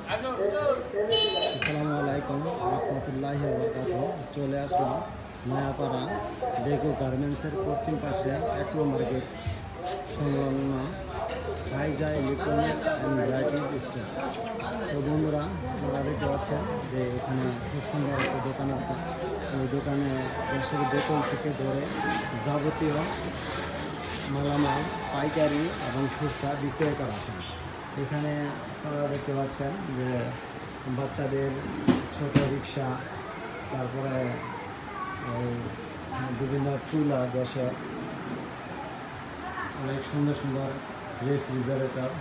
আসসালামু আলাইকুম রহমতুল্লাহি ওয়া বারাকাতুহু। চলে আসলাম নয়াপাড়া ডেকো গার্মেন্টসের পশ্চিম পাশে 1 নম্বর গেট সংলগ্ন হাইজা ইলেকট্রনিক অ্যান্ড ব্রাইটিং স্টোর। তো বন্ধুরা, আপনারা দেখতে পাচ্ছেন যে এখানে খুব সুন্দর একটা দোকান আছে। এই দোকানে গ্যাসের বোতল থেকে ধরে যাবতীয় মালামাল পাইকারি এবং খুচরা বিক্রয় করা হয়। এখানে আপনারা দেখতে পাচ্ছেন যে বাচ্চাদের ছোট রিক্সা, তারপরে বিভিন্ন চুলা, গ্যাসের অনেক সুন্দর সুন্দর রেফ্রিজারেটর,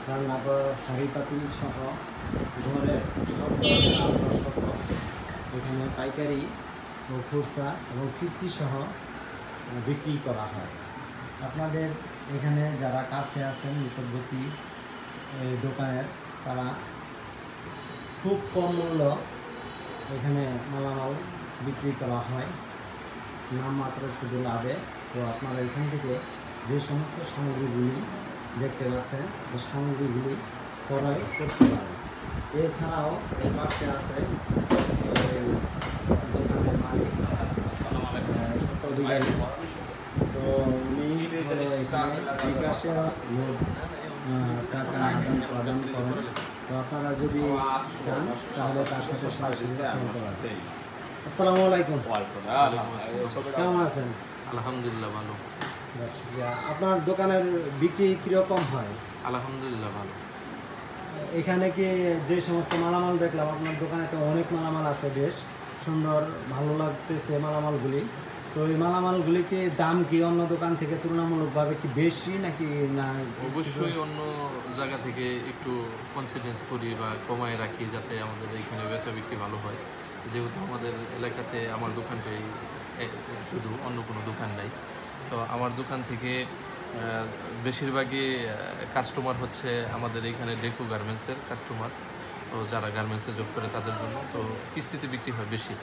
রান্না করার হাঁড়ি পাতিল সহ ঘরে সব ধরনের আসবাবপত্র এখানে পাইকারি ও খুচরা এবং কিস্তি সহ বিক্রি করা হয়। আপনাদের এখানে যারা কাছে আসেন নিকটবর্তী দোকানের, তারা খুব কম মূল্য এখানে মালামাল বিক্রি করা হয়, নামমাত্র শুধু লাভে। তো আপনারা এখান থেকে যে সমস্ত সামগ্রীগুলি দেখতে পাচ্ছেন, এই সামগ্রীগুলি ক্রয় করতে পারেন। এছাড়াও এর পাশে আছে দোকানের মালিক তো উনি এখানে বিকাশে টাকা আদান প্রদান করেন। তো আপনারা যদি চান তাহলে তার সাথে সরাসরি কথা বলতে পারেন। আসসালামু আলাইকুম। কেমন আছেন? আলহামদুলিল্লাহ ভালো। আপনার দোকানের বিক্রি কীরকম হয়? আলহামদুলিল্লাহ ভালো। এখানে কি যে সমস্ত মালামাল দেখলাম, আপনার দোকানে তো অনেক মালামাল আছে, বেশ সুন্দর, ভালো লাগতেছে মালামালগুলি। তো এই মালামালগুলিকে দাম কি অন্য দোকান থেকে তুলনামূলকভাবে কি বেশি নাকি না? অবশ্যই অন্য জায়গা থেকে একটু কনসিডেন্স করি বা কমায় রাখি, যাতে আমাদের এখানে বেচা বিক্রি ভালো হয়। যেহেতু আমাদের এলাকাতে আমার দোকানটাই শুধু, অন্য কোনো দোকান নাই। তো আমার দোকান থেকে বেশিরভাগই কাস্টমার হচ্ছে আমাদের এখানে ডেকো গার্মেন্টসের কাস্টমার। তো যারা গার্মেন্টসে জব করে তাদের জন্য তো কিস্তিতে বিক্রি হয় বেশি।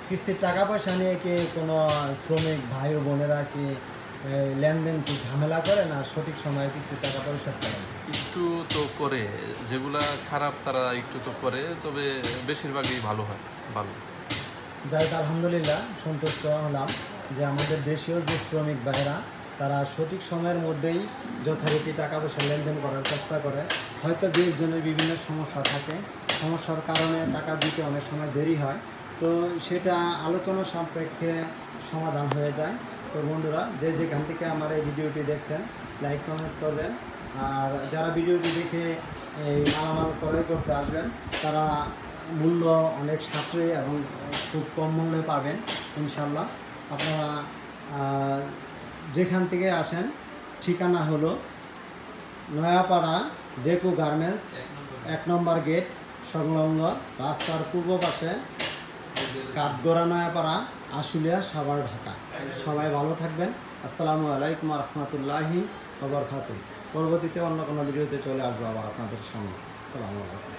কিস্তির টাকা পয়সা নিয়ে কি কোনো শ্রমিক ভাই ও বোনেরা কি লেনদেন কি ঝামেলা করে না সঠিক সময়ে কিস্তির টাকা পরিশোধ করে? একটু তো করে, যেগুলা খারাপ তারা একটু তো করে, তবে বেশিরভাগই ভালো হয়, ভালো। যাই হোক, আলহামদুলিল্লাহ সন্তুষ্ট হলাম যে আমাদের দেশীয় যে শ্রমিক ভাইরা, তারা সঠিক সময়ের মধ্যেই যথারীতি টাকা পয়সা লেনদেন করার চেষ্টা করে। হয়তো যে জনের বিভিন্ন সমস্যা থাকে, সমস্যার কারণে টাকা দিতে অনেক সময় দেরি হয়, তো সেটা আলোচনা সাপেক্ষে সমাধান হয়ে যায়। তো বন্ধুরা, যে যেখান থেকে আমার এই ভিডিওটি দেখছেন, লাইক কমেন্টস করবেন। আর যারা ভিডিওটি দেখে এই মালামাল ক্রয় করতে আসবেন, তারা মূল্য অনেক সাশ্রয়ী এবং খুব কম মূল্যে পাবেন ইনশাল্লাহ। আপনারা যেখান থেকে আসেন, ঠিকানা হলো নয়াপাড়া ডেকো গার্মেন্টস 1 নম্বর গেট সংলগ্ন রাস্তার পূর্ব পাশে, কাঠগড়া, নয়াপাড়া, আশুলিয়া, সাভার, ঢাকা। সবাই ভালো থাকবেন। আসসালামু আলাইকুম রহমতুল্লাহি ওয়া বারাকাতুহু। পরবর্তীতে অন্য কোনো ভিডিওতে চলে আসবো আবার আপনাদের সামনে। আসসালামু আলাইকুম।